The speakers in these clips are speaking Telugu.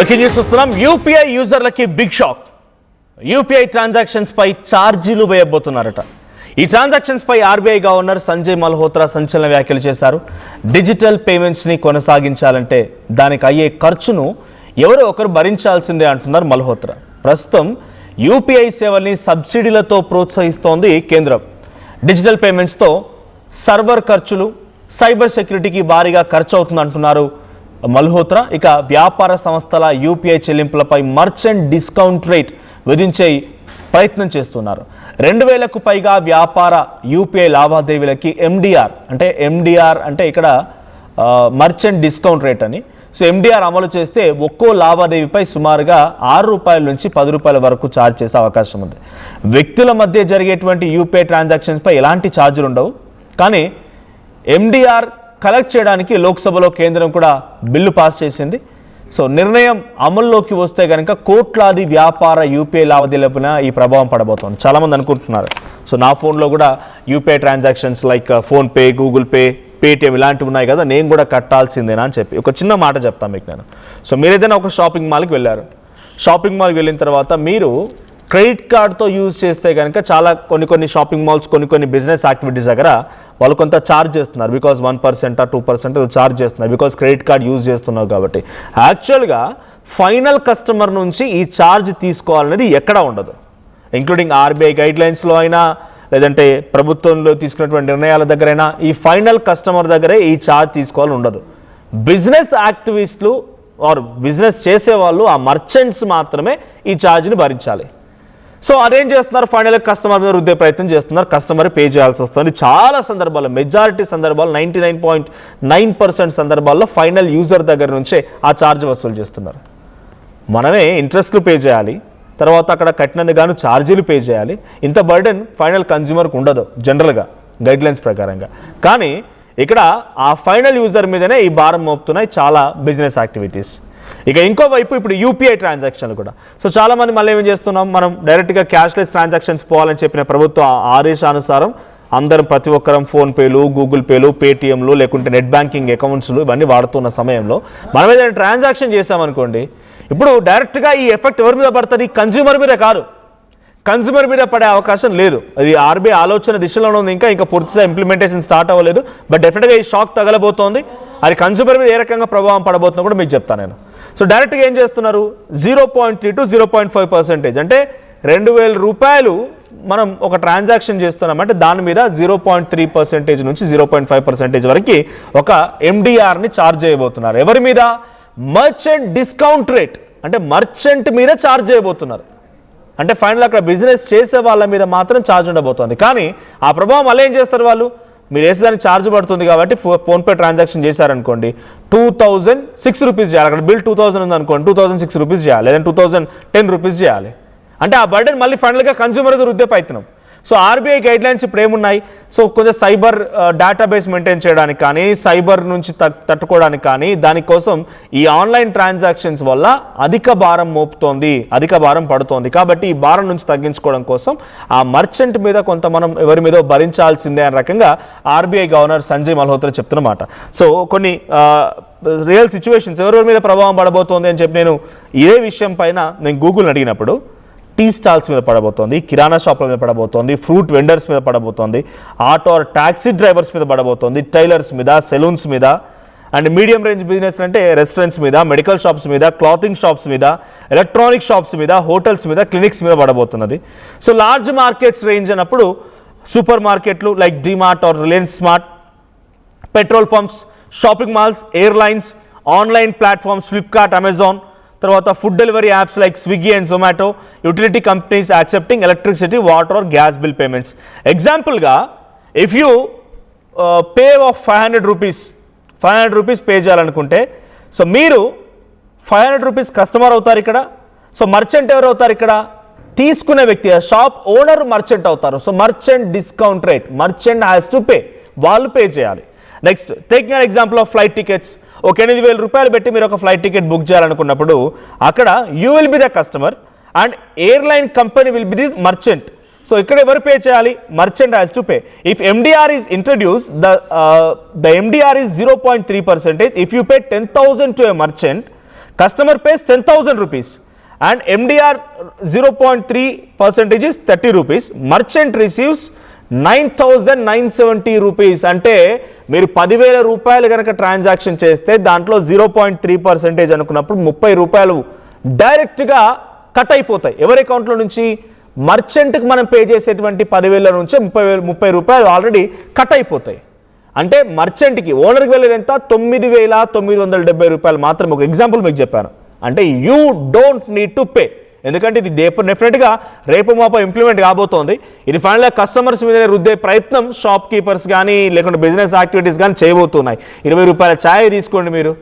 బ్రేకింగ్ న్యూస్ చూస్తున్నాం. యూపీఐ యూజర్లకి బిగ్ షాక్. యూపీఐ ట్రాన్సాక్షన్స్ పై ఛార్జీలు వేయబోతున్నారట. ఈ ట్రాన్సాక్షన్స్ పై ఆర్బీఐ గవర్నర్ సంజయ్ మల్హోత్రా సంచలన వ్యాఖ్యలు చేశారు. డిజిటల్ పేమెంట్స్ని కొనసాగించాలంటే దానికి అయ్యే ఖర్చును ఎవరో ఒకరు భరించాల్సిందే అంటున్నారు మల్హోత్రా. ప్రస్తుతం యూపీఐ సేవల్ని సబ్సిడీలతో ప్రోత్సహిస్తోంది కేంద్రం. డిజిటల్ పేమెంట్స్తో సర్వర్ ఖర్చులు, సైబర్ సెక్యూరిటీకి భారీగా ఖర్చు అవుతుందంటున్నారు మల్హోత్రా. ఇక వ్యాపార సంస్థల యూపీఐ చెల్లింపులపై మర్చెంట్ డిస్కౌంట్ రేట్ విధించే ప్రయత్నం చేస్తున్నారు. 2000కు పైగా వ్యాపార యూపీఐ లావాదేవీలకి ఎండిఆర్ అంటే ఇక్కడ మర్చెంట్ డిస్కౌంట్ రేట్ అని. సో ఎండిఆర్ అమలు చేస్తే ఒక్కో లావాదేవీపై సుమారుగా ₹6 నుంచి ₹10 వరకు ఛార్జ్ చేసే అవకాశం ఉంది. వ్యక్తుల మధ్య జరిగేటువంటి యూపీఐ ట్రాన్సాక్షన్స్పై ఎలాంటి ఛార్జీలు ఉండవు. కానీ ఎండిఆర్ కలెక్ట్ చేయడానికి లోక్సభలో కేంద్రం కూడా బిల్లు పాస్ చేసింది. సో నిర్ణయం అమల్లోకి వస్తే కనుక కోట్లాది వ్యాపార యూపీఐ లావాదేవీలపైన ఈ ప్రభావం పడబోతోంది. చాలామంది అనుకుంటున్నారు, సో నా ఫోన్లో కూడా UPI transactions like PhonePe, Google pay, Paytm ఇలాంటివి ఉన్నాయి కదా, నేను కూడా కట్టాల్సిందేనా అని చెప్పి ఒక చిన్న మాట చెప్తాను మీకు నేను. సో మీరు ఏదైనా ఒక షాపింగ్ మాల్కి వెళ్ళారు. షాపింగ్ మాల్కి వెళ్ళిన తర్వాత మీరు క్రెడిట్ కార్డ్తో యూజ్ చేస్తే కనుక చాలా కొన్ని షాపింగ్ మాల్స్ కొన్ని బిజినెస్ యాక్టివిటీస్ దగ్గర వాళ్ళు కొంత ఛార్జ్ చేస్తున్నారు. బికాజ్ 1% 2% ఛార్జ్ చేస్తున్నారు, బికాజ్ క్రెడిట్ కార్డ్ యూజ్ చేస్తున్నారు కాబట్టి. యాక్చువల్గా ఫైనల్ కస్టమర్ నుంచి ఈ ఛార్జ్ తీసుకోవాలనేది ఎక్కడా ఉండదు. ఇంక్లూడింగ్ ఆర్బీఐ గైడ్లైన్స్లో అయినా, లేదంటే ప్రభుత్వంలో తీసుకున్నటువంటి నిర్ణయాల దగ్గరైనా ఈ ఫైనల్ కస్టమర్ దగ్గరే ఈ ఛార్జ్ తీసుకోవాలని ఉండదు. బిజినెస్ యాక్టివిస్టులు ఆర్ బిజినెస్ చేసేవాళ్ళు, ఆ మర్చెంట్స్ మాత్రమే ఈ ఛార్జ్ని భరించాలి. సో అదేం చేస్తున్నారు, ఫైనల్ కస్టమర్ మీద రుద్దే ప్రయత్నం చేస్తున్నారు. కస్టమర్ పే చేయాల్సి వస్తుంది. చాలా సందర్భాల్లో, మెజారిటీ సందర్భాల్లో 99.9% సందర్భాల్లో ఫైనల్ యూజర్ దగ్గర నుంచే ఆ ఛార్జ్ వసూలు చేస్తున్నారు. మనమే ఇంట్రెస్ట్లు పే చేయాలి, తర్వాత అక్కడ కట్టినందుకు గాను ఛార్జీలు పే చేయాలి. ఇంత బర్డెన్ ఫైనల్ కన్జ్యూమర్కి ఉండదు జనరల్గా గైడ్లైన్స్ ప్రకారంగా. కానీ ఇక్కడ ఆ ఫైనల్ యూజర్ మీదనే ఈ భారం మోపుతున్నాయి చాలా బిజినెస్ యాక్టివిటీస్. ఇక ఇంకోవైపు ఇప్పుడు యూపీఐ ట్రాన్సాక్షన్లు కూడా. సో చాలామంది మళ్ళీ ఏం చేస్తున్నాం, మనం డైరెక్ట్గా క్యాష్లెస్ ట్రాన్సాక్షన్స్ పోవాలని చెప్పిన ప్రభుత్వ ఆదేశానుసారం అందరం ప్రతి ఒక్కరం ఫోన్పేలు, గూగుల్ పేలు, పేటిఎంలు, లేకుంటే నెట్ బ్యాంకింగ్ అకౌంట్స్లు ఇవన్నీ వాడుతున్న సమయంలో మనం ఏదైనా ట్రాన్సాక్షన్ చేసామనుకోండి, ఇప్పుడు డైరెక్ట్గా ఈ ఎఫెక్ట్ ఎవరి మీద పడుతుంది, కన్జ్యూమర్ మీద కాదు. కన్జ్యూమర్ మీద పడే అవకాశం లేదు. అది ఆర్బీఐ ఆలోచన దిశలో ఉంది, ఇంకా పూర్తిగా ఇంప్లిమెంటేషన్ స్టార్ట్ అవ్వలేదు. బట్ డెఫినెట్గా ఈ షాక్ తగలబోతోంది. అది కన్జ్యూమర్ మీద ఏ రకంగా ప్రభావం పడబోతుందో కూడా మీకు చెప్తాను నేను. సో డైరెక్ట్గా ఏం చేస్తున్నారు, 0.3 to 0.5% అంటే ₹2,000 మనం ఒక ట్రాన్సాక్షన్ చేస్తున్నామంటే దాని మీద 0.3% నుంచి 0.5% వరకు ఒక ఎండిఆర్ని ఛార్జ్ చేయబోతున్నారు. ఎవరి మీద, మర్చెంట్ డిస్కౌంట్ రేట్ అంటే మర్చెంట్ మీద ఛార్జ్ చేయబోతున్నారు. అంటే ఫైనల్ అక్కడ బిజినెస్ చేసే వాళ్ళ మీద మాత్రం ఛార్జ్ ఉండబోతోంది. కానీ ఆ ప్రభావం మళ్ళీ ఏం చేస్తారు వాళ్ళు, మీరు వేసేదానికి ఛార్జ్ పడుతుంది కాబట్టి ఫోన్పే ట్రాన్సాక్షన్ చేశారనుకోండి, ₹2,006 చేయాలి. అక్కడ బిల్ 2,000 ఉందనుకోండి, ₹2,006 చేయాలి, లేదా ₹2,010 చేయాలి. అంటే ఆ బర్డెన్ మళ్ళీ ఫైనల్గా కన్జ్యూమర్ రుద్దే ప్రయత్నం. సో ఆర్బీఐ గైడ్లైన్స్ ఇప్పుడు ఏమున్నాయి, సో కొంచెం సైబర్ డేటాబేస్ మెయింటైన్ చేయడానికి కానీ, సైబర్ నుంచి తట్టుకోవడానికి కానీ, దానికోసం ఈ ఆన్లైన్ ట్రాన్సాక్షన్స్ వల్ల అధిక భారం పడుతోంది. కాబట్టి ఈ భారం నుంచి తగ్గించుకోవడం కోసం ఆ మర్చెంట్ మీద కొంత మనం ఎవరి మీద భరించాల్సిందే అనే రకంగా ఆర్బీఐ గవర్నర్ సంజయ్ మల్హోత్రా చెప్తున్నమాట. సో కొన్ని రియల్ సిచ్యువేషన్స్ ఎవరి మీద ప్రభావం పడబోతోంది అని చెప్పి నేను ఇదే విషయం పైన నేను గూగుల్ని అడిగినప్పుడు టీ స్టాల్స్ మీద పడబోతోంది, కిరాణా షాప్ల మీద పడబోతోంది, ఫ్రూట్ వెండర్స్ మీద పడబోతోంది, ఆటో టాక్సీ డ్రైవర్స్ మీద పడబోతోంది, టైలర్స్ మీద, సెలూన్స్ మీద, అండ్ మీడియం రేంజ్ బిజినెస్ అంటే రెస్టారెంట్స్ మీద, మెడికల్ షాప్స్ మీద, క్లాతింగ్ షాప్స్ మీద, ఎలక్ట్రానిక్ షాప్స్ మీద, హోటల్స్ మీద, క్లినిక్స్ మీద పడబోతున్నది. సో లార్జ్ మార్కెట్స్ రేంజ్ అన్నప్పుడు సూపర్ మార్కెట్లు like DMart or Reliance Smart, petrol pumps, shopping malls, airlines, online platforms Flipkart, Amazon, తర్వాత food delivery apps like Swiggy and Zomato, utility companies accepting electricity, water or gas bill payments. ఎగ్జాంపుల్గా if you pay of ₹500 pay చేయాలనుకుంటే, సో మీరు ₹500 కస్టమర్ అవుతారు ఇక్కడ. సో మర్చెంట్ ఎవరు అవుతారు ఇక్కడ, తీసుకునే వ్యక్తి, షాప్ ఓనర్ మర్చెంట్ అవుతారు. So merchant discount rate, merchant has to pay, వాళ్ళు పే చేయాలి. Next taking an example of flight tickets. ఒక ₹8,000 పెట్టి మీరు ఒక ఫ్లైట్ టికెట్ బుక్ చేయాలనుకున్నప్పుడు అక్కడ you will be the customer and airline company will be the merchant. So ఇక్కడ ఎవరు పే చేయాలి, merchant has to pay. If MDR is introduce, the MDR is 0.3%. If you pay 10,000 to a merchant, customer pays 10,000 rupees and MDR 0.3% is 30 rupees. Merchant receives 9,970 rupees. అంటే మీరు 10,000 రూపాయలు కనుక ట్రాన్సాక్షన్ చేస్తే దాంట్లో 0.3% అనుకున్నప్పుడు 30 రూపాయలు డైరెక్ట్గా కట్ అయిపోతాయి. ఎవరి అకౌంట్లో నుంచి? మర్చెంట్కి మనం పే చేసేటువంటి 10,000 నుంచి 30 రూపాయలు ఆల్రెడీ కట్ అయిపోతాయి. అంటే మర్చెంట్కి, ఓనర్కి వెళ్ళేది ఎంత? 9,970 రూపాయలు మాత్రం. ఒక ఎగ్జాంపుల్ మీకు చెప్పాను. అంటే you don't need to pay. ఎందుకంటే ఇది డెఫినెట్గా రేపు మాప ఇంప్లిమెంట్ కాబోతోంది. ఇది ఫైనల్గా కస్టమర్స్ మీద రుద్దే ప్రయత్నం షాప్ కీపర్స్ కానీ లేకుంటే బిజినెస్ యాక్టివిటీస్ కానీ చేయబోతున్నాయి. 20 రూపాయల ఛాయ్ తీసుకోండి మీరు.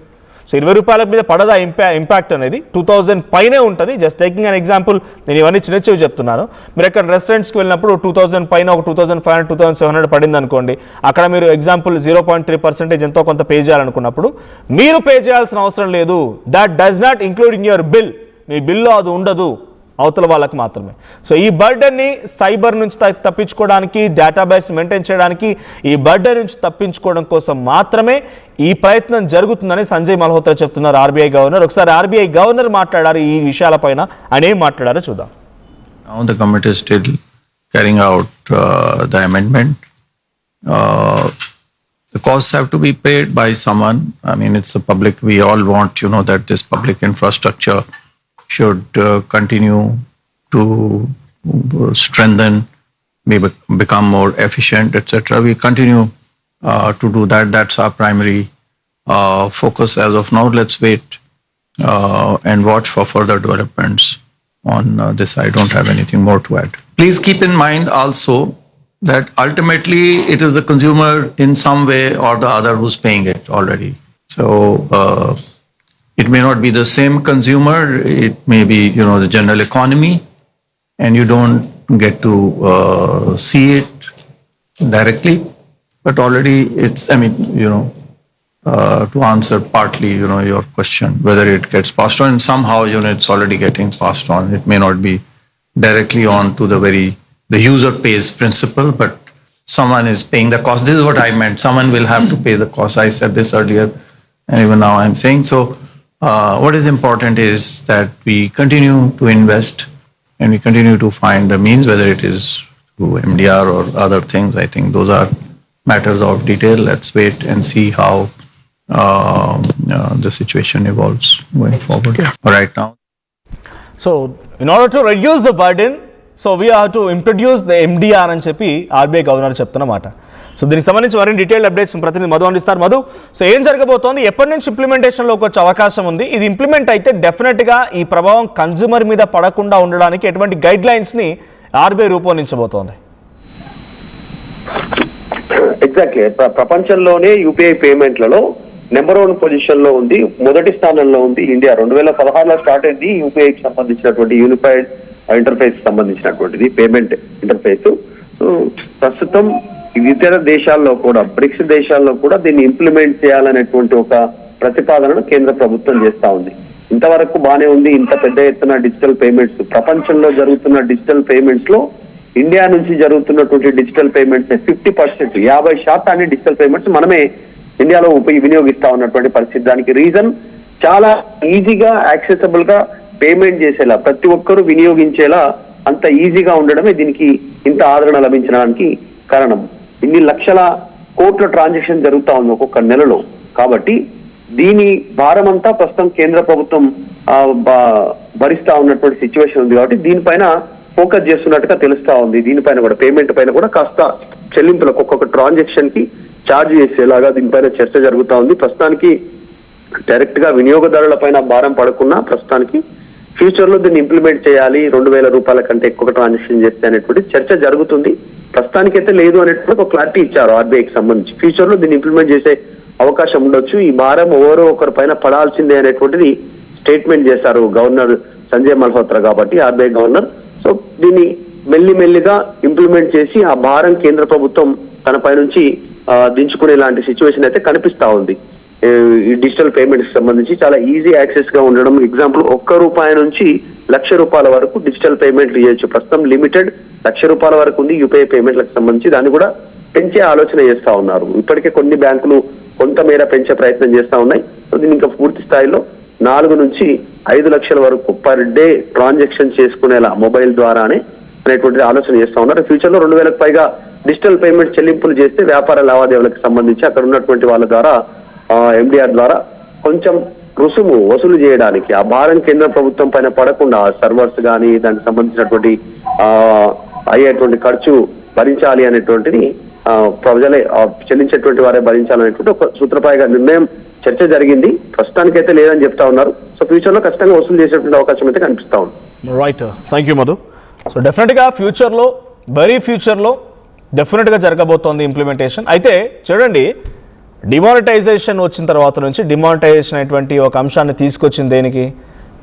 సో 20 రూపాయల మీద పడదా ఇంపాక్ట్ అనేది? 2,000 పైనే ఉంటుంది. జస్ట్ టేకింగ్ అన్ ఎగ్జాంపుల్, నేను ఇవన్నీ చిన్న చిన్నవి చెప్తున్నాను. మీరు ఎక్కడ రెస్టారెంట్స్కి వెళ్ళినప్పుడు 2,000 పైన ఒక 2,500 2,700 పడింది అనుకోండి. అక్కడ మీరు ఎగ్జాంపుల్ 0.3% ఎంతో కొంత పే చేయాలనుకున్నప్పుడు మీరు పే చేయాల్సిన అవసరం లేదు. That does not include in your bill. మీ బిల్లో అది ఉండదు, అవతల వాళ్ళకి మాత్రమే. సో ఈ బర్డెన్ని సైబర్ నుంచి తప్పించుకోవడానికి, డేటాబేస్ మెయింటైన్ చేయడానికి, ఈ బర్డెన్ నుంచి తప్పించుకోవడం కోసం మాత్రమే ఈ ప్రయత్నం జరుగుతుందని సంజయ్ మల్హోత్రా చెప్తున్నారు, ఆర్బీఐ గవర్నర్. ఒకసారి ఆర్బీఐ గవర్నర్ మాట్లాడారు ఈ విషయాలపైన. ఆయన ఏం మాట్లాడారో చూద్దాం. Now the committee is still carrying out the amendment. The costs have to be paid by someone. I mean, it's the public. We all want, that this public infrastructure should continue to strengthen, become more efficient, etc. We continue to do that. That's our primary focus as of now. Let's wait and watch for further developments on this. I don't have anything more to add. Please keep in mind also that ultimately it is the consumer in some way or the other who's paying it already. So it may not be the same consumer. It may be, the general economy, and you don't get to see it directly. But already it's, to answer partly, your question, whether it gets passed on, and somehow, it's already getting passed on. It may not be directly on to the user pays principle, but someone is paying the cost. This is what I meant. Someone will have to pay the cost. I said this earlier, and even now I'm saying. So what is important is that we continue to invest and we continue to find the means, whether it is through MDR or other things. I think those are matters of detail. Let's wait and see how the situation evolves going forward. Right now. So in order to reduce the burden, so we have to introduce the MDR అని చెప్పి ఆర్బీఐ గవర్నర్ చెప్తున్నమాట. సో దీనికి సంబంధించి మరిన్ని డీటెయిల్డ్ అప్డేట్స్ ప్రతినిధి మధు అందిస్తారు. మధు, సో ఏం జరగబోతోంది? ఎప్పటి నుంచి ఇంప్లిమెంటేషన్లోకి వచ్చే అవకాశం ఉంది? ఇది ఇంప్లిమెంట్ అయితే డెఫినెట్గా ఈ ప్రభావం కన్జ్యూమర్ మీద పడకుండా ఉండడానికి ఎటువంటి గైడ్ లైన్స్ని ఆర్బీఐ రూపొందించబోతోంది? ఎగ్జాక్ట్లీ. ప్రపంచంలోనే యూపీఐ పేమెంట్లలో నెంబర్ 1 పొజిషన్ లో ఉంది, మొదటి స్థానంలో ఉంది ఇండియా. 2016లో స్టార్ట్ అయింది యూపీఐకి సంబంధించినటువంటి యూనిఫైడ్ ఇంటర్ఫేస్ సంబంధించినటువంటిది పేమెంట్ ఇంటర్ఫేస్. ప్రస్తుతం ఇతర దేశాల్లో కూడా, బ్రిక్స్ దేశాల్లో కూడా దీన్ని ఇంప్లిమెంట్ చేయాలనేటువంటి ఒక ప్రతిపాదనను కేంద్ర ప్రభుత్వం చేస్తా ఉంది. ఇంతవరకు బానే ఉంది. ఇంత పెద్ద ఎత్తున డిజిటల్ పేమెంట్స్, ప్రపంచంలో జరుగుతున్న డిజిటల్ పేమెంట్స్ లో ఇండియా నుంచి జరుగుతున్నటువంటి డిజిటల్ పేమెంట్స్ 50%, 50% డిజిటల్ పేమెంట్స్ మనమే ఇండియాలో వినియోగిస్తా ఉన్నటువంటి పరిస్థితి. దానికి రీజన్ చాలా ఈజీగా యాక్సెసబుల్ గా పేమెంట్ చేసేలా, ప్రతి ఒక్కరూ వినియోగించేలా అంత ఈజీగా ఉండడమే దీనికి ఇంత ఆదరణ లభించడానికి కారణం. ఇన్ని లక్షల కోట్ల ట్రాన్సాక్షన్ జరుగుతా ఉంది ఒక్కొక్క నెలలో. కాబట్టి దీని భారం అంతా ప్రస్తుతం కేంద్ర ప్రభుత్వం భరిస్తా ఉన్నటువంటి సిచ్యువేషన్ ఉంది. కాబట్టి దీనిపైన ఫోకస్ చేస్తున్నట్టుగా తెలుస్తా ఉంది. దీనిపైన కూడా, పేమెంట్ పైన కూడా కాస్త చెల్లింపులకు ఒక్కొక్క ట్రాన్సాక్షన్ కి ఛార్జ్ చేసేలాగా దీనిపైన చర్చ జరుగుతా ఉంది. ప్రస్తుతానికి డైరెక్ట్ గా వినియోగదారుల పైన భారం పడకుండా ప్రస్తుతానికి ఫ్యూచర్ లో దీన్ని ఇంప్లిమెంట్ చేయాలి, 2,000 రూపాయల కంటే ఎక్కువ ట్రాన్సాక్షన్ చేస్తే అనేటువంటి చర్చ జరుగుతుంది. ప్రస్తుతానికైతే లేదు అనేటువంటి ఒక క్లారిటీ ఇచ్చారు ఆర్బీఐకి సంబంధించి. ఫ్యూచర్ లో దీన్ని ఇంప్లిమెంట్ చేసే అవకాశం ఉండొచ్చు. ఈ భారం ఎవరో ఒకరి పైన పడాల్సిందే అనేటువంటిది స్టేట్మెంట్ చేశారు గవర్నర్ సంజయ్ మల్హోత్రా, కాబట్టి ఆర్బీఐ గవర్నర్. సో దీన్ని మెల్లిమెల్లిగా ఇంప్లిమెంట్ చేసి ఆ భారం కేంద్ర ప్రభుత్వం తన పై నుంచి దించుకునే లాంటి సిచ్యువేషన్ అయితే కనిపిస్తా ఉంది. ఈ డిజిటల్ పేమెంట్స్ సంబంధించి చాలా ఈజీ యాక్సెస్ గా ఉండడం. ఎగ్జాంపుల్, ₹1 నుంచి ₹1,00,000 వరకు డిజిటల్ పేమెంట్లు చేయొచ్చు. ప్రస్తుతం లిమిటెడ్ ₹1,00,000 వరకు ఉంది యూపీఐ పేమెంట్లకు సంబంధించి. దాన్ని కూడా పెంచే ఆలోచన చేస్తా ఉన్నారు. ఇప్పటికే కొన్ని బ్యాంకులు కొంతమేర పెంచే ప్రయత్నం చేస్తా ఉన్నాయి. సో దీన్ని ఇంకా పూర్తి స్థాయిలో 4 నుంచి 5 లక్షల వరకు పర్ డే ట్రాన్సాక్షన్ చేసుకునేలా మొబైల్ ద్వారానే అనేటువంటిది ఆలోచన చేస్తా ఉన్నారు. ఫ్యూచర్ లో 2,000కు పైగా డిజిటల్ పేమెంట్ చెల్లింపులు చేస్తే వ్యాపార లావాదేవీలకు సంబంధించి అక్కడ ఉన్నటువంటి వాళ్ళ ద్వారా MDR ద్వారా కొంచెం రుసుము వసూలు చేయడానికి ఆ భారం కేంద్ర ప్రభుత్వం పైన పడకుండా సర్వర్స్ కానీ దానికి సంబంధించినటువంటి అయ్యేటువంటి ఖర్చు భరించాలి అనేటువంటిది ప్రజలే చెల్లించేటువంటి వారే భరించాలనేటువంటి ఒక సూత్రప్రాయంగా నిర్ణయం చర్చ జరిగింది. ప్రస్తుతానికైతే లేదని చెప్తా ఉన్నారు. సో ఫ్యూచర్ లో ఖచ్చితంగా వసూలు చేసేటువంటి అవకాశం అయితే కనిపిస్తా ఉంది. Right, thank you Madhu. So డెఫినెట్గా ఫ్యూచర్లో వెరీ ఫ్యూచర్లో డెఫినెట్గా జరగబోతోంది ఇంప్లిమెంటేషన్. అయితే చూడండి, డిమానిటైజేషన్ వచ్చిన తర్వాత నుంచి డిమానిటైజేషన్ అనేటువంటి ఒక అంశాన్ని తీసుకొచ్చింది దేనికి?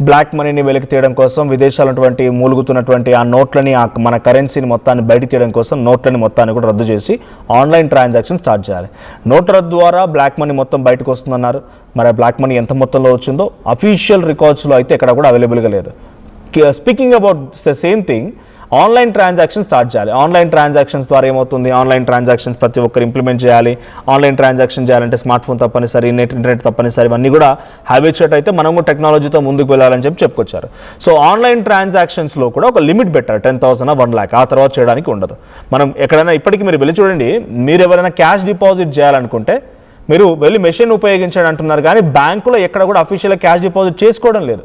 బ్లాక్ మనీని వెలికి తీయడం కోసం, విదేశాలటువంటి మూలుగుతున్నటువంటి ఆ నోట్లని మన కరెన్సీని మొత్తాన్ని బయట తీయడం కోసం నోట్లని మొత్తాన్ని కూడా రద్దు చేసి ఆన్లైన్ ట్రాన్సాక్షన్ స్టార్ట్ చేయాలి. నోట్ రద్దు ద్వారా బ్లాక్ మనీ మొత్తం బయటకు వస్తుందన్నారు. మరి ఆ బ్లాక్ మనీ ఎంత మొత్తంలో వచ్చిందో అఫీషియల్ రికార్డ్స్లో అయితే ఎక్కడ కూడా అవైలబుల్గా లేదు. Speaking about the same thing, online transaction start చేయాలి. ఆన్లైన్ ట్రాన్సాక్షన్స్ ద్వారా ఏమవుతుంది? ఆన్లైన్ ట్రాన్సాక్షన్స్ ప్రతి ఒక్కరు ఇంప్లిమెంట్ చేయాలి. ఆన్లైన్ ట్రాన్సాక్షన్ చేయాలంటే స్మార్ట్ ఫోన్ తప్పనిసరి, ఇంటర్నెట్ తప్పనిసరి, ఇవన్నీ కూడా హ్యాబిచుయేట్ అయితే మనము టెక్నాలజీతో ముందుకు వెళ్ళాలని చెప్పుకొచ్చారు. సో ఆన్లైన్ ట్రాన్సాక్షన్స్లో కూడా ఒక లిమిట్ పెట్టారు, 10,000 1 lakh. ఆ తర్వాత చేయడానికి ఉండదు. మనం ఎక్కడైనా ఇప్పటికీ మీరు వెళ్ళి చూడండి, మీరు ఎవరైనా క్యాష్ డిపాజిట్ చేయాలనుకుంటే మీరు వెళ్ళి మెషిన్ ఉపయోగించండి అంటున్నారు, కానీ బ్యాంకులో ఎక్కడ కూడా అఫీషియల్గా క్యాష్ డిపాజిట్ చేసుకోవడం లేదు.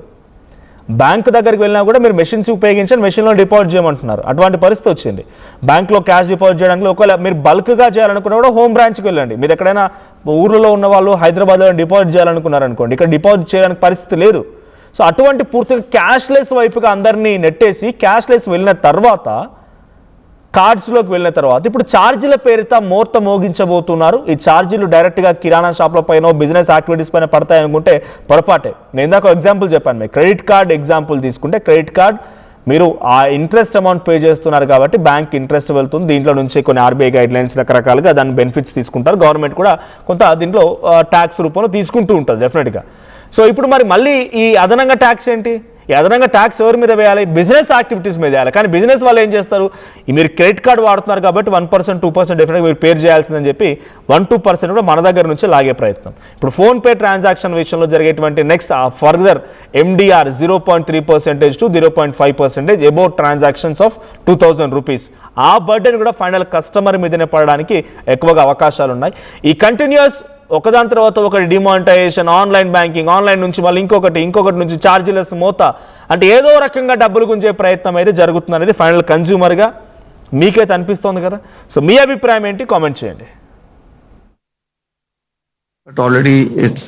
బ్యాంక్ దగ్గరికి వెళ్ళినా కూడా మీరు మెషిన్స్ ఉపయోగించండి, మెషిన్లో డిపాజిట్ చేయమంటున్నారు. అటువంటి పరిస్థితి వచ్చింది. బ్యాంక్లో క్యాష్ డిపాజిట్ చేయడానికి ఒకవేళ మీరు బల్క్గా చేయాలనుకున్నా కూడా హోమ్ బ్రాంచ్కి వెళ్ళండి. మీరు ఎక్కడైనా ఊర్లో ఉన్న వాళ్ళు హైదరాబాద్లో డిపాజిట్ చేయాలనుకున్నారనుకోండి, ఇక్కడ డిపాజిట్ చేయడానికి పరిస్థితి లేదు. సో అటువంటి పూర్తిగా క్యాష్లెస్ వైపుగా అందరినీ నెట్టేసి క్యాష్లెస్ వెళ్ళిన తర్వాత, కార్డ్స్లోకి వెళ్ళిన తర్వాత ఇప్పుడు ఛార్జీల పేరిట మోర్త మోగించబోతున్నారు. ఈ ఛార్జీలు డైరెక్ట్గా కిరాణా షాప్ల పైన, బిజినెస్ యాక్టివిటీస్ పైన పడతాయి అనుకుంటే పొరపాటే. నేను ఇందాక ఎగ్జాంపుల్ చెప్పాను, మీకు క్రెడిట్ కార్డ్ ఎగ్జాంపుల్ తీసుకుంటే, క్రెడిట్ కార్డ్ మీరు ఆ ఇంట్రెస్ట్ అమౌంట్ పే చేస్తున్నారు కాబట్టి బ్యాంక్ ఇంట్రెస్ట్ వెళ్తుంది. దీంట్లో నుంచి కొన్ని RBI గైడ్లైన్స్ రకరకాలుగా దాని బెనిఫిట్స్ తీసుకుంటారు. గవర్నమెంట్ కూడా కొంత దీంట్లో ట్యాక్స్ రూపంలో తీసుకుంటూ ఉంటుంది డెఫినెట్గా. సో ఇప్పుడు మరి మళ్ళీ ఈ అదనంగా ట్యాక్స్ ఏంటి? ఈ అదనంగా ట్యాక్స్ ఎవరి మీద వేయాలి? బిజినెస్ యాక్టివిటీస్ మీద వేయాలి. కానీ బిజినెస్ వాళ్ళు ఏం చేస్తారు? మీరు క్రెడిట్ కార్డు వాడుతున్నారు కాబట్టి 1% 2% డెఫినెట్గా మీరు పే చేయాల్సిందని చెప్పి 1-2% కూడా మన దగ్గర నుంచి లాగే ప్రయత్నం. ఇప్పుడు ఫోన్పే ట్రాన్సాక్షన్ విషయంలో జరిగేటువంటి next further MDR 0.3% to 0.5% about transactions of 2,000 rupees. ఆ బర్డెన్ కూడా ఫైనల్ కస్టమర్ మీదనే పడడానికి ఎక్కువగా అవకాశాలు ఉన్నాయి. ఈ కంటిన్యూస్ ఒకదాని తర్వాత ఒకటి డిమానిటైజేషన్, ఆన్లైన్ బ్యాంకింగ్, ఆన్లైన్ నుంచి మళ్ళీ ఇంకొకటి నుంచి ఛార్జీలెస్ మోత, అంటే ఏదో రకంగా డబ్బులు గుంజే ప్రయత్నం అయితే జరుగుతుంది అనేది ఫైనల్ కన్జ్యూమర్గా మీకైతే అనిపిస్తోంది కదా. సో మీ అభిప్రాయం ఏంటి? కామెంట్ చేయండి. But already it's,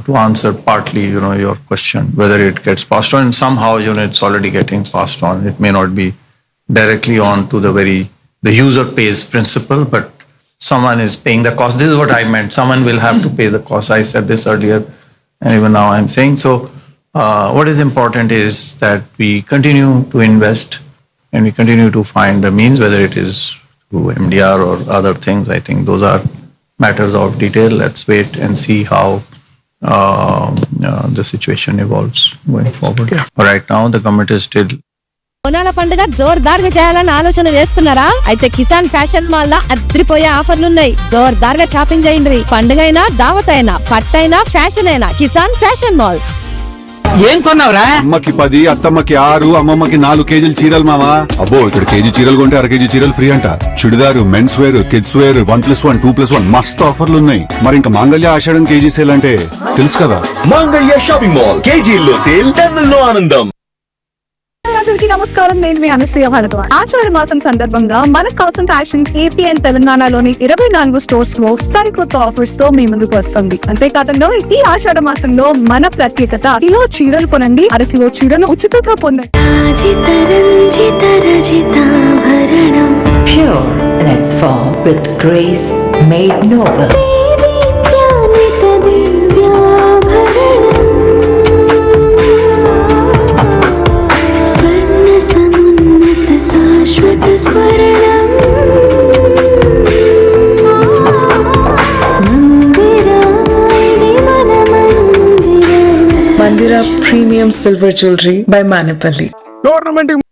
to answer partly, your question, whether it gets passed on, somehow, it's already getting passed on. It may not be directly on to the user pays principle, but someone is paying the cost. This is what I meant. Someone will have to pay the cost. I said this earlier, and even now I'm saying. So what is important is that we continue to invest and we continue to find the means, whether it is through MDR or other things. I think those are matters of detail. Let's wait and see how the situation evolves going forward. Right now, the government is still బోనాల పండుగ జోర్దార్గా చేయాలని ఆలోచన చేస్తున్నారా? అయితే కిసాన్ ఫ్యాషన్ మాల్ లా అద్రిపోయే ఆఫర్లున్నాయి. జోర్దార్గా షాపింగ్ చేయండి. పండుగ అయినా, దావత్ అయినా, పట్టైనా, ఫ్యాషన్ అయినా, కిసాన్ ఫ్యాషన్ మాల్. ఏం కొన్నావురా? అమ్మకి 10, అత్తమ్మకి 6, అమ్మమ్మకి 4 కేజీలు చీరలు మావా. అబ్బో, ఇక్కడ కేజీ చీరలు కొంటే అర కేజీ చీరలు ఫ్రీ అంట. Churidar, men's wear, kids wear, 1+1, 2+1 మస్తు ఆఫర్లు ఉన్నాయి. మరి ఇంకా మాంగళ్య ఆషాఢం కేజీ సేల్ అంటే తెలుసు కదా. మాంగళ్య షాపింగ్ మాల్, కేజీల్లో సేల్, టన్నుల్లో ఆనందం. అందరికీ నమస్కారం. నేను మీ అనసూయ భారద్వాజ్. ఆషాఢ మాసం సందర్భంగా మన కాసం ఫ్యాషన్స్ ఏపీ అండ్ తెలంగాణలోని 24 స్టోర్స్ లో సరికొత్త ఆఫర్స్ తో మీ ముందుకు వస్తుంది. అంతేకాకుండా ఈ ఆషాఢ మాసంలో మన ప్రత్యేకత, కిలో చీరలు కొనండి, అర కిలో చీరను ఉచితంగా పొందండి. Pure in its form with grace made noble. Mandira Premium Silver Jewelry by Manipali.